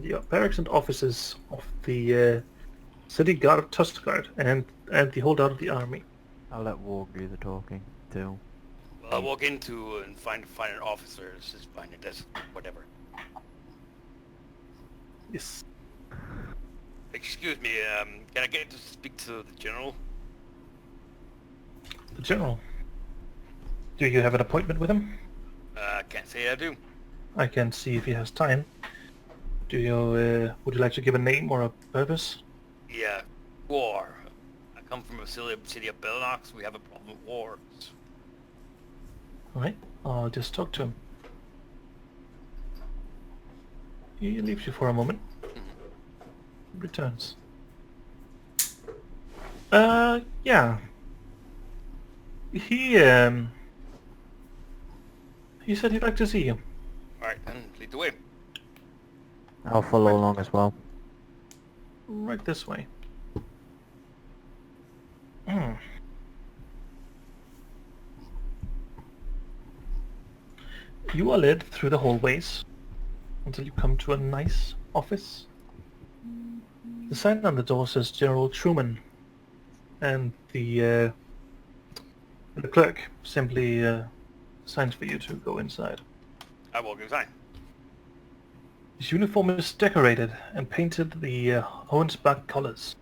the barracks and offices of the city guard of Tuskgard and the holdout of the army. I'll let Warg do the talking, too. Well, I'll walk into and find an officer. Just find a desk, whatever. Yes. Excuse me, can I get to speak to the general? The general. Do you have an appointment with him? Can't say I do. I can see if he has time. Do you, would you like to give a name or a purpose? Yeah, war. I come from a city of Bellox. We have a problem with wars. Alright, I'll just talk to him. He leaves you for a moment. Returns. Yeah. He said he'd like to see you. Alright, then lead the way. I'll follow along as well. Right this way. Hmm. You are led through the hallways until you come to a nice office. The sign on the door says General Truman, and the clerk simply signs for you to go inside. I walk inside. His uniform is decorated and painted the Hohenspach colors.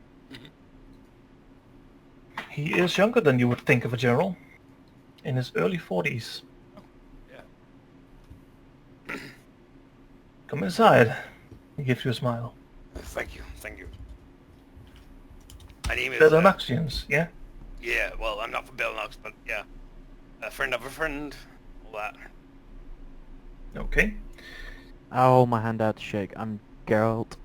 He is younger than you would think of a general, in his early 40s. Yeah. Come inside. He gives you a smile. Thank you, thank you. My name is... Bellonaxians, yeah? yeah, well, I'm not from Bellox, but yeah. A friend of a friend, all that. Okay. I'll hold my hand out to shake. I'm Geralt.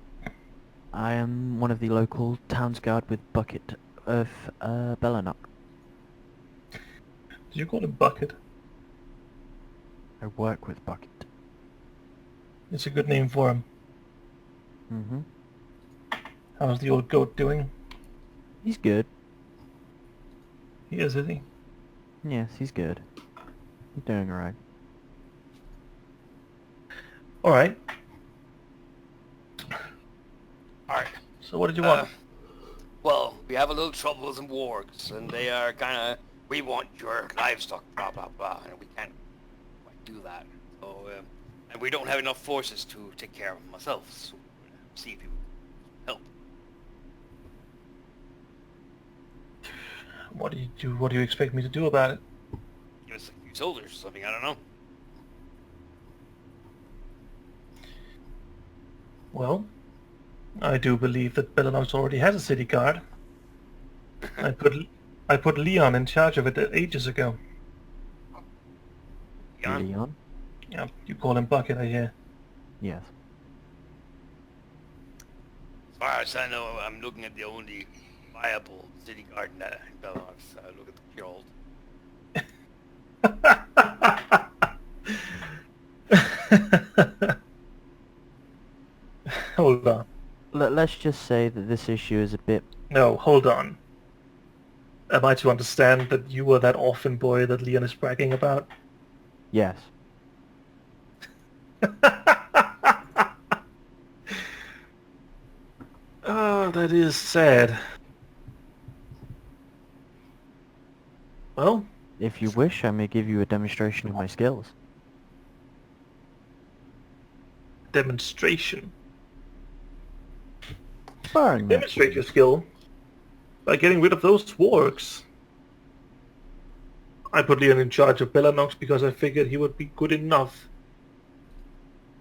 I am one of the local town's guard with Bucket of Bellonock. Did you call him Bucket? I work with Bucket. It's a good name for him. Mm-hmm. How's the old goat doing? He's good. He is he? Yes, he's good. He's doing alright. Alright. Alright. So what did you want? Well, we have a little trouble with some wargs, and they are kinda... We want your livestock, blah, blah, blah, and we can't quite do that. So, and we don't have enough forces to take care of them ourselves, so see if you help. What do you expect me to do about it? Give us a few soldiers or something, I don't know. Well, I do believe that Bellonox already has a city guard. I put Leon in charge of it ages ago. Yeah. Leon? Yeah, you call him Bucket, I hear. Yes. As far as I know, I'm looking at the only viable city guard in Bellox. Look at the Gerald. Hold on. Let's just say that this issue is a bit... No, hold on. Am I to understand that you were that orphan boy that Leon is bragging about? Yes. Oh, that is sad. Well, If you wish, I may give you a demonstration of my skills. demonstration. Sparring match. Demonstrate your skill by getting rid of those wargs. I put Leon in charge of Bellonox because I figured he would be good enough.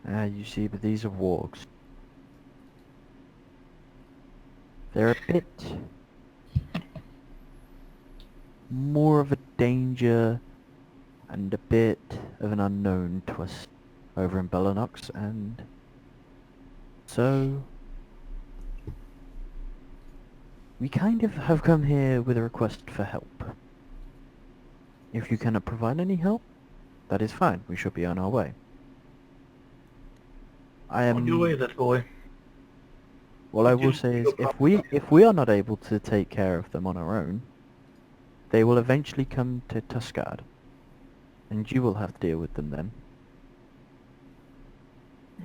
You see, but these are wargs. They're a bit more of a danger and a bit of an unknown to us over in Bellonox, and so we kind of have come here with a request for help. If you cannot provide any help, that is fine. We should be on our way. I am... On your way, that boy. What I will say is, if we are not able to take care of them on our own, they will eventually come to Tuskgard, and you will have to deal with them then.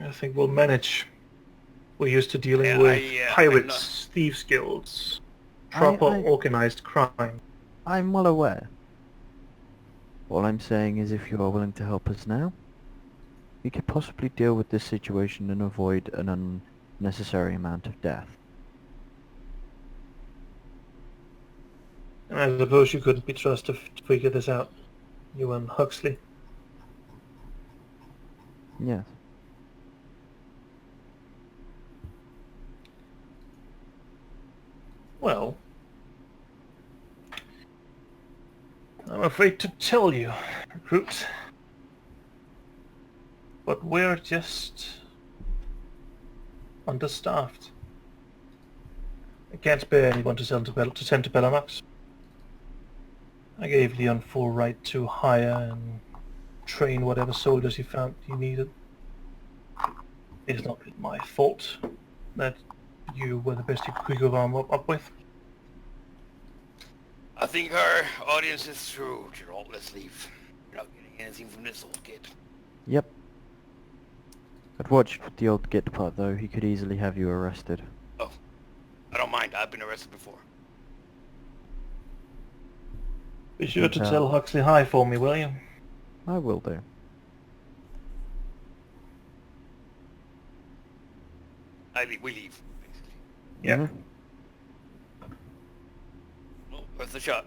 I think we'll manage. We're used to dealing Yeah, with I'm pirates, thieves guilds, proper organized crime. I'm well aware. All I'm saying is if you are willing to help us now, we could possibly deal with this situation and avoid an unnecessary amount of death. And I suppose you couldn't be trusted to figure this out, you and Huxley. Yes. Well, I'm afraid to tell you, recruit, but we're just understaffed. I can't spare anyone to send to Bellanox. I gave Leon full right to hire and train whatever soldiers he found he needed. It's not my fault that you were the best you could come up with. I think our audience is through, Gerald. Let's leave. You're not getting anything from this old kid. Yep. I'd watched the old git part though, he could easily have you arrested. Oh, I don't mind. I've been arrested before. Be sure to tell Huxley hi for me, will you? I will do. We leave, basically. Yep. Mhm. Well, worth a shot.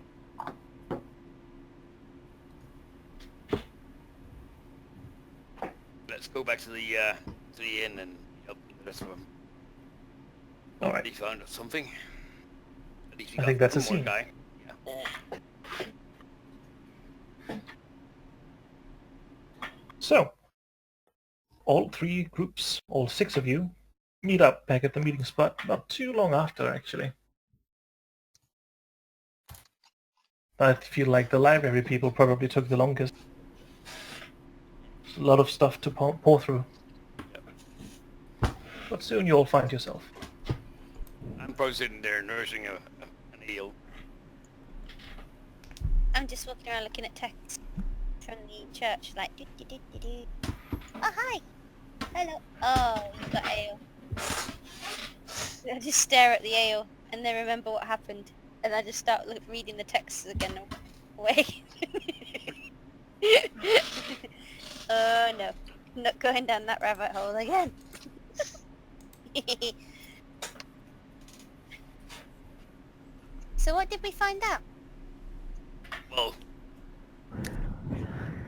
Let's go back to the inn and help the rest of them. All right. He found something. At least we I got think that's a one more scene. guy. Yeah. So, all three groups, all six of you, meet up back at the meeting spot not too long after, actually. I feel like the library people probably took the longest. There's a lot of stuff to pour through. But soon you'll find yourself. I'm probably sitting there nursing an eel. I'm just walking around looking at texts from the church, like do do do do do. Oh hi, hello. Oh, you got ale. I just stare at the ale and then remember what happened, and I just start reading the texts again. Away. Oh no, not going down that rabbit hole again. So what did we find out? Well,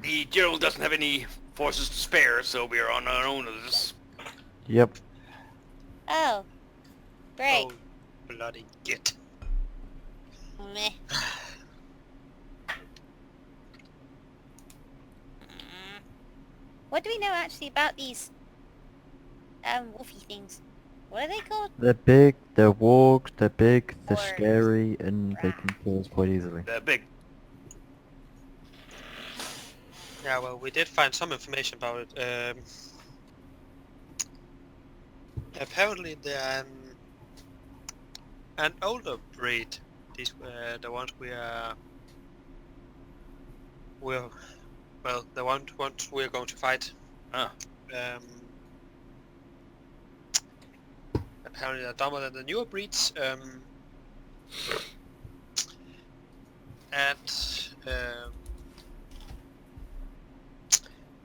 the general doesn't have any forces to spare, so we are on our own with this. Yep. Oh, great. Oh, bloody git. Meh. What do we know actually about these wolfy things? What are they called? They're big, they're wargs, they're big, they're Wargs. scary, and they can kill us quite easily. They're big. Yeah, well, we did find some information about it. Apparently they're an older breed. These were the ones the ones we're going to fight. Ah. Apparently they're dumber than the newer breeds.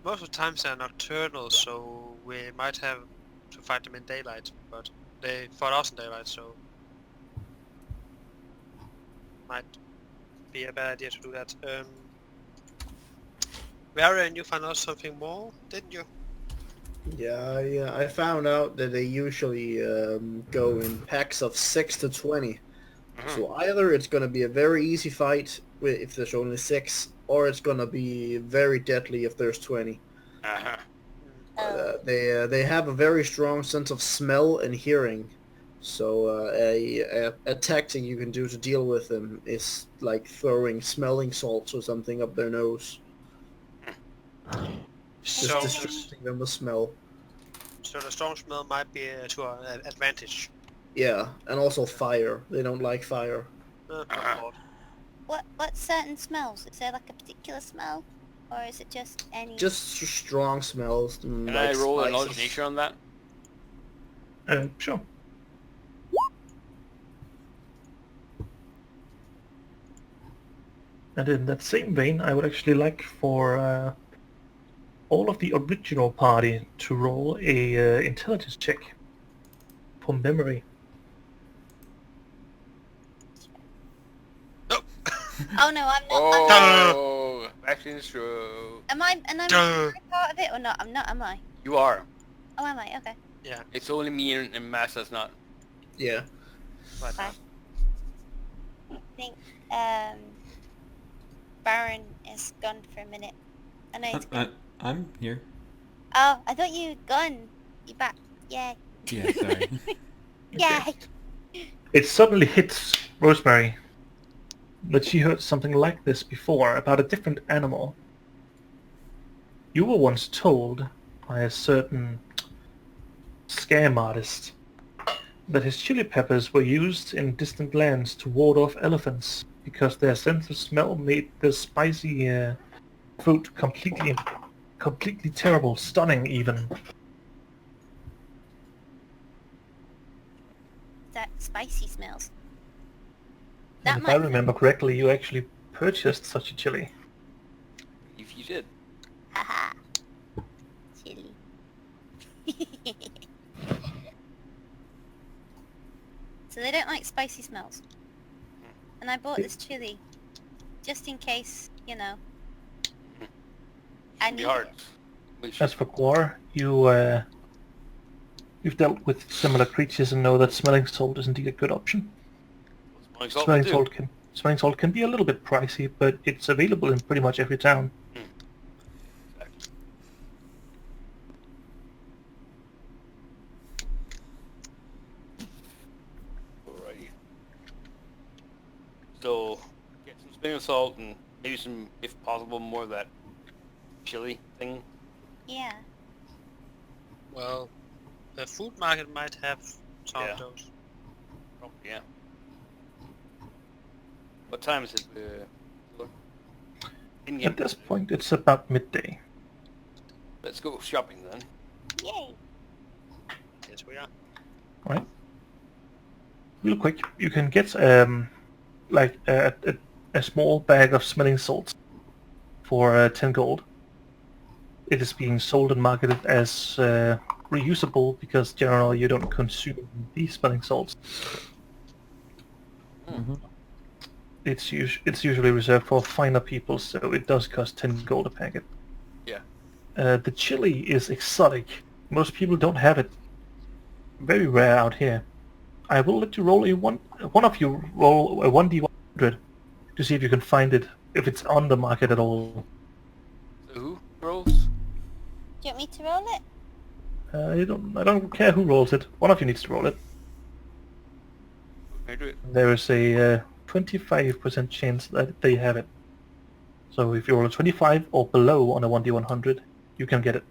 Most of the times they're nocturnal, so we might have to fight them in daylight, but they fought us in daylight, so might be a bad idea to do that. Varian, you found out something more, didn't you? Yeah, I found out that they usually go in packs of 6 to 20. So either it's going to be a very easy fight if there's only 6, or it's going to be very deadly if there's 20. Uh-huh. They have a very strong sense of smell and hearing. So a tactic you can do to deal with them is like throwing smelling salts or something up their nose. Just So, distracting them with smell. so the strong smell might be to our advantage. Yeah, and also fire. They don't like fire. What certain smells? Is there like a particular smell? Or is it just any... Just strong smells. Can I roll a knowledge nature on that? Sure. And in that same vein, I would actually like for all of the original party to roll a intelligence check for memory. Oh no, I'm not. Oh, back in the show. Am I? And I'm Duh. part of it or not? I'm not. Am I? You are. Oh, am I? Okay. Yeah, It's only me and Mass that's not. Yeah. but Bye. I think Baron is gone for a minute. I know he's gone. I'm here. Oh, I thought you gone. You back? Yay! Yeah, sorry. Yay! It suddenly hits Rosemary that she heard something like this before about a different animal. You were once told by a certain scam artist that his chili peppers were used in distant lands to ward off elephants because their sense of smell made the spicy food completely terrible, stunning even. That spicy smells. And That if I might. remember correctly, you actually purchased such a chili. If you did. Haha. Chili. So they don't like spicy smells. And I bought this chili just in case, you know. I Be need hard. it. We should- As for Guar, you've dealt with similar creatures and know that smelling salt is indeed a good option. Smelling salt Smelling will do. smelling salt can be a little bit pricey, but it's available in pretty much every town. Exactly. Alrighty. So, get some smelling salt and maybe some, if possible, more of that chili thing. Yeah. well, the food market might have some Yeah. of those. Probably, yeah. What time is it? In-game. At this point, it's about midday. Let's go shopping then. Yay. Yes, we are. Right? Real quick, you can get like a small bag of smelling salts for 10 gold. It is being sold and marketed as reusable because generally you don't consume these smelling salts. It's usually reserved for finer people, so it does cost 10 gold a packet. Yeah. The chili is exotic. Most people don't have it. Very rare out here. I will let you roll one of you roll a 1d100 to see if you can find it, if it's on the market at all. So who rolls? Do you want me to roll it? I don't care who rolls it. One of you needs to roll it. Can I do it? There is a 25% chance that they have it. So if you roll a 25 or below on a 1d100, you can get it.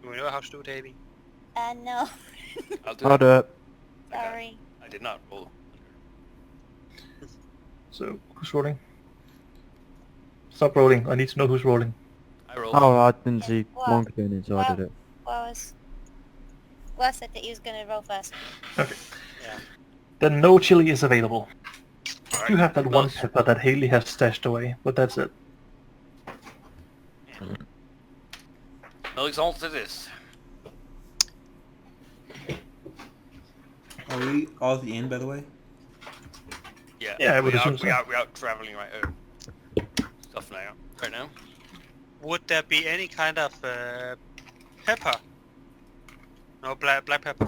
Do we know how to do it, Davey? No. I'll do I'll it. do it. I got it. Sorry. I did not roll. So who's rolling? Stop rolling. I need to know who's rolling. I rolled. Oh, I didn't see Well, Monk doing it, so I did it. Well, said that he was going to roll first. Okay. Yeah. Then no chili is available. Alright. You have that one Nice. pepper that Haley has stashed away, but that's it. No exalts it is. Are we all at the inn, by the way? Yeah. Yeah, I would we assume are, so. we are traveling stuff now. Right now. Would there be any kind of pepper? No, black pepper.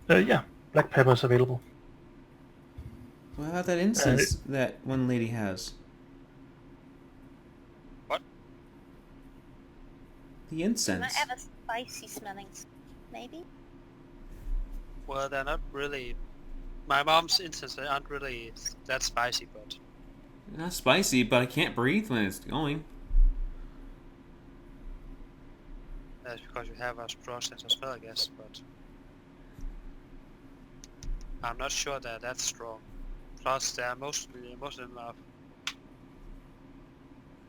Yeah, black pepper is available. What about that incense that one lady has? What? The Might incense. have a spicy smelling, maybe? Well, they're not really... My mom's incense aren't really that spicy, but... Not spicy, but I can't breathe when it's going. That's because you have a strong sense of smell, I guess, but... I'm not sure they're that strong. Plus, they're most of them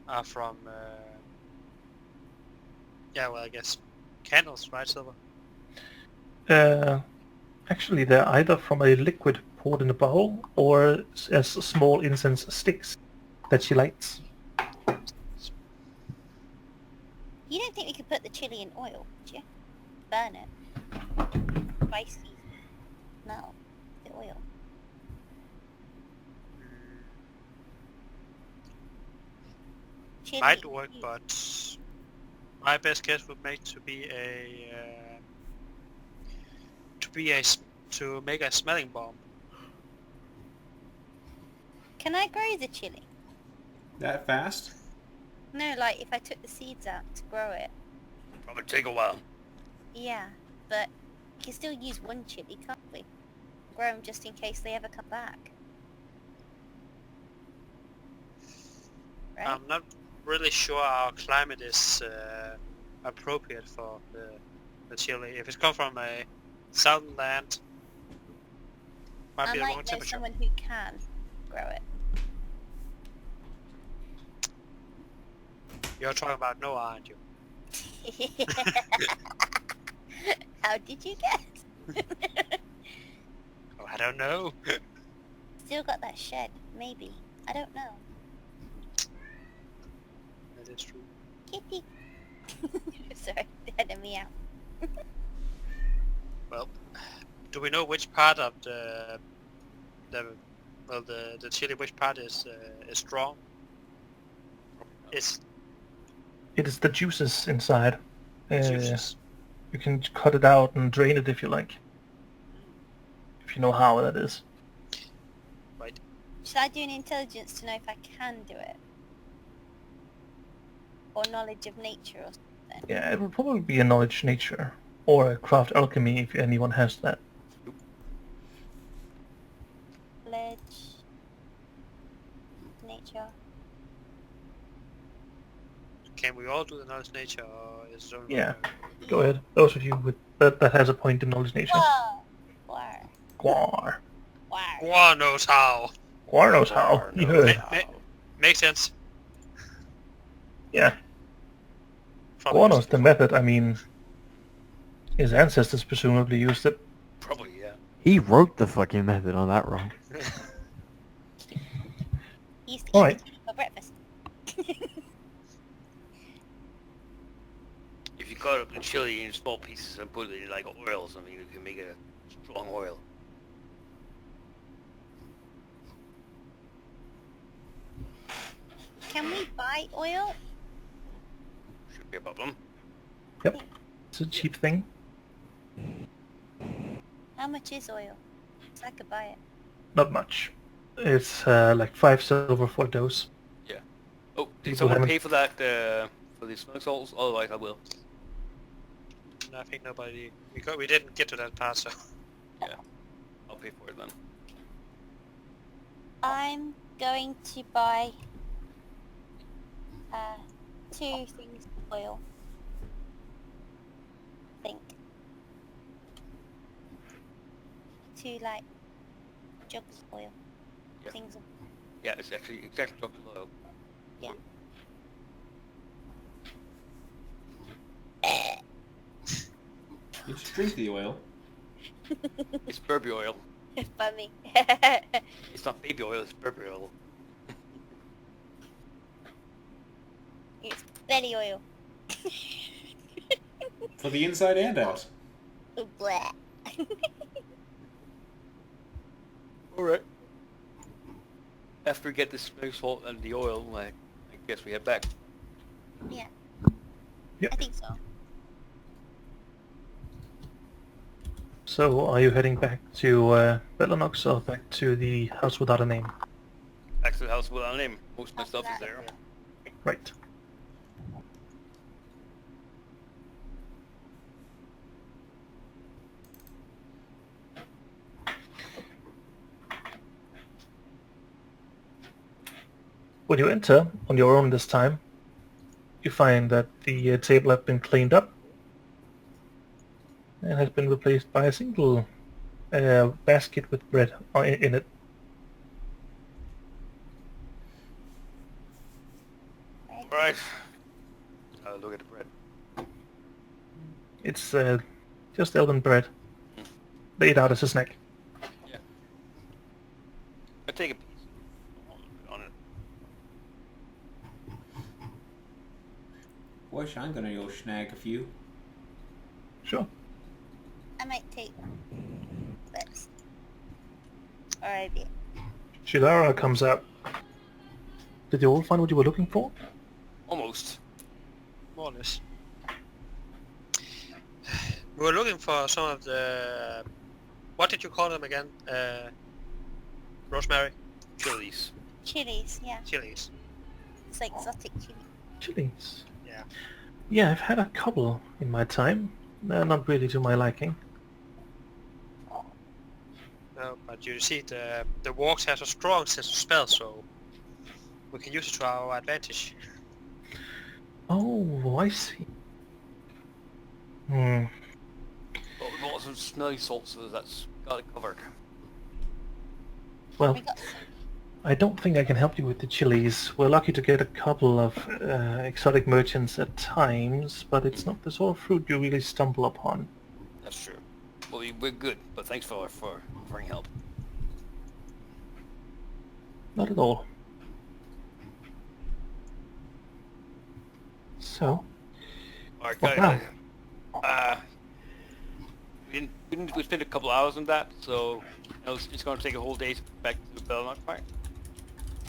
are from Yeah, well, I guess candles, right, Silver? Actually, they're either from a liquid poured in a bowl or as small incense sticks that she lights. You don't think we could put the chili in oil, would you? Burn it. Spicy smell. The oil. Chili. Might work, but my best guess would make to be to make a smelling bomb. Can I grow the chili? That fast? No, like if I took the seeds out to grow it. Probably take a while. Yeah, but we can still use one chili, can't we? Grow them just in case they ever come back. Right? I'm not really sure our climate is appropriate for the chili. If it's come from a southern land, might I be the might wrong know temperature. someone who can grow it. You're talking about Noah, aren't you? How did you guess? Oh, I don't know. Still got that shed, maybe. I don't know. That is true. Kitty. Sorry, I had a meow. Well, do we know which part of the chili, which part is strong? It's It is the juices inside. juices. You can cut it out and drain it if you like. If you know how that is. Right. Should I do an intelligence to know if I can do it? Or knowledge of nature or something? Yeah, it will probably be a knowledge nature. Or a craft alchemy if anyone has that. Knowledge... nature... Can we all do the knowledge nature, or is it only Yeah. Go ahead. Those of you with that has a point in knowledge nature. Whoa! War. Quar. War. Guar knows how. Quar knows how. You heard. Makes sense. Yeah. Probably Quar used knows it the method. I mean, his ancestors presumably used it. Probably, yeah. He wrote the fucking method on that wrong. He used to eat Alright. chili for breakfast. If you cut up the chili in small pieces and put it in like oil or something, you can make it a strong oil. Can we buy oil? Should be a problem. Yep. It's a cheap thing. How much is oil? So I could buy it. Not much. It's like 5 silver for a dose. Oh, did People someone haven't- pay for that, for the smoke salts? Otherwise I will. I think nobody. We didn't get to that part, so. I'll pay for it then. I'm going to buy 2 things of oil. I think. 2 like jugs of oil. Yeah. Things of Yeah, it's actually exactly chocolate oil. You should drink the oil. It's Burby oil. funny. It's not baby oil, it's Burby oil. It's belly oil. For the inside and out. Blah. Alright. After we get the smoke salt and the oil, I guess we head back. Yeah. Yep. I think so. So, are you heading back to Bellanox or back to the house without a name? Back to the house without a name. Most of my After stuff is that, there. Right. When you enter on your own this time, you find that the table has been cleaned up and has been replaced by a single basket with bread in it. Alright. I'll look at the bread. It's just elven bread, laid out as a snack. Yeah. I take a piece. On it. Wish I'm gonna go snag a few. Sure. I might take this. Or maybe. Shilara comes out. Did you all find what you were looking for? Almost. More or less. We were looking for some of the... What did you call them again? Rosemary? Chilies. Chilies, yeah. Chilies. It's like exotic chili. Chilies. Yeah. Yeah, I've had a couple in my time. They're not really to my liking. No, but you see, the wargs has a strong sense of smell, so we can use it to our advantage. Oh, I see. Hmm. But we bought some smelly salts, so that's got it covered. Well, We got some. I don't think I can help you with the chilies. We're lucky to get a couple of exotic merchants at times, but it's not the sort of fruit you really stumble upon. That's true. Well, we're good, but thanks for offering help. Not at all. So, Alright, what guys. now? We spent a couple hours on that, so it's going to take a whole day to get back to Belloc, right?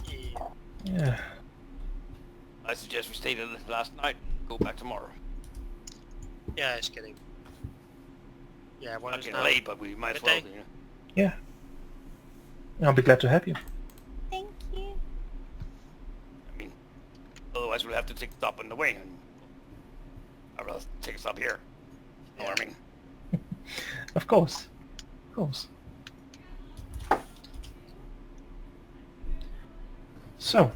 Yeah. Yeah. I suggest we stayed last night, go back tomorrow. Yeah, it's getting... Yeah, what Not is getting now? late, but we might as well, Midday? you know. Yeah. I'll be glad to have you. Thank you. I mean, otherwise we'll have to take a stop on the way, and I'd rather take a stop here. You know what I mean? Of course. Of course. So,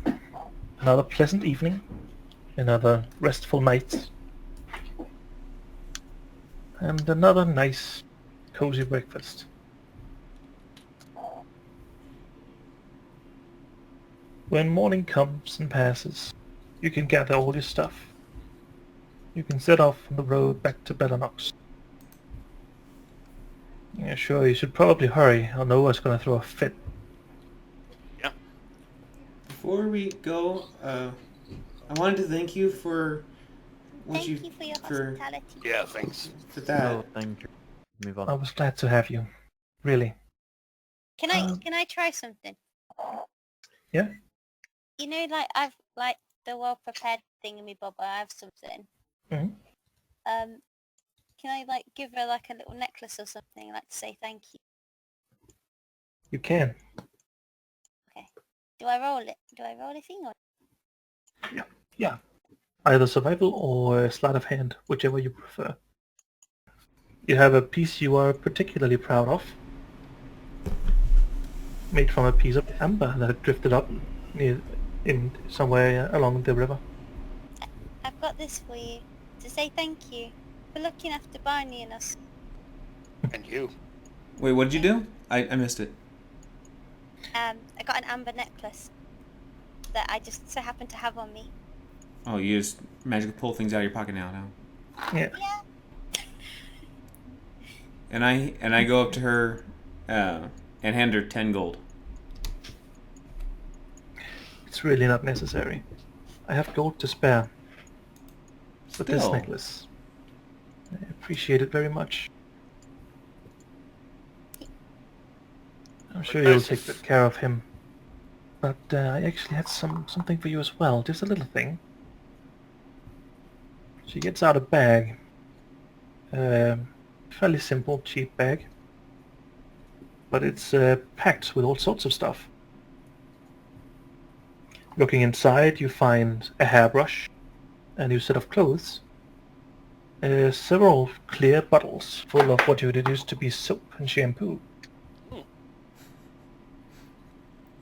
another pleasant evening, another restful night, and another nice, cozy breakfast. When morning comes and passes, you can gather all your stuff. You can set off on the road back to Bellonox. Yeah, sure, you should probably hurry, or Noah's gonna throw a fit. Yeah. Before we go, I wanted to thank you for what Thank you for your hospitality. Yeah, thanks. for that. Oh, thank you. Move I on. was glad to have you. Really. Can I try something? Yeah? You know, like I've like the well prepared thingamybobber. I have something. Mhm. Can I like give her like a little necklace or something, like to say thank you? You can. Do I roll it? Do I roll a thing or? Yeah. Either survival or a sleight of hand, whichever you prefer. You have a piece you are particularly proud of. Made from a piece of amber that had drifted up in somewhere along the river. I've got this for you to say thank you for looking after Barney and us. And you. Wait, what did you do? I missed it. I got an amber necklace that I just so happened to have on me. Oh, you just magically pull things out of your pocket now, huh? Yeah. Yeah. And I go up to her and hand her 10 gold. It's really not necessary. I have gold to spare. But this Still. necklace, I appreciate it very much. I'm sure you'll take good care of him. But I actually had something for you as well, just a little thing. She gets out a bag. Fairly simple, cheap bag. But it's packed with all sorts of stuff. Looking inside, you find a hairbrush, a new set of clothes, several clear bottles full of what you deduce to be soap and shampoo.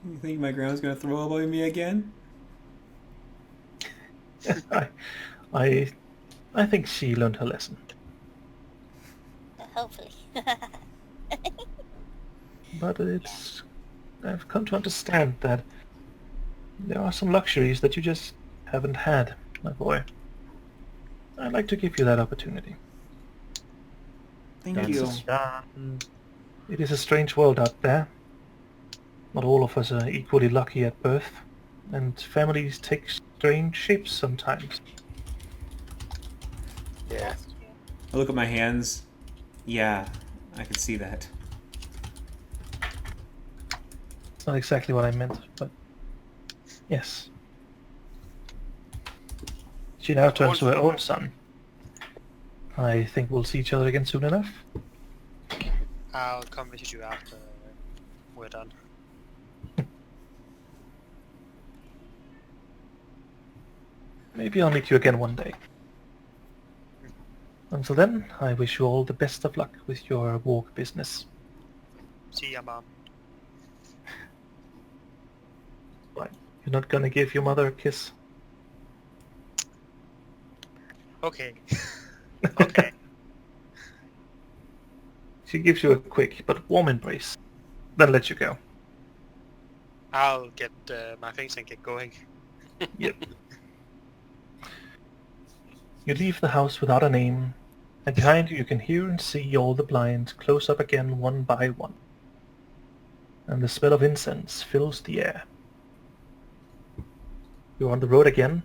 You think my grandma's gonna throw up on me again? I think she learned her lesson. Hopefully. But I've come to understand that there are some luxuries that you just haven't had, my boy. I'd like to give you that opportunity. Thank you. Dun. It is a strange world out there. Not all of us are equally lucky at birth, and families take strange shapes sometimes. Yeah. That's true. I look at my hands. Yeah, I can see that. It's not exactly what I meant, but yes. She now turns to her own son. I think we'll see each other again soon enough. I'll come visit you after we're done. Maybe I'll meet you again one day. Until then, I wish you all the best of luck with your walk business. See ya, Mom. Right. You're not gonna give your mother a kiss? Okay. Okay. She gives you a quick but warm embrace, then lets you go. I'll get my things and get going. Yep. You leave the house without a name, and behind you can hear and see all the blinds close up again one by one. And the smell of incense fills the air. You're on the road again,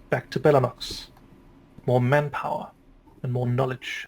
back to Bellanox. More manpower and more knowledge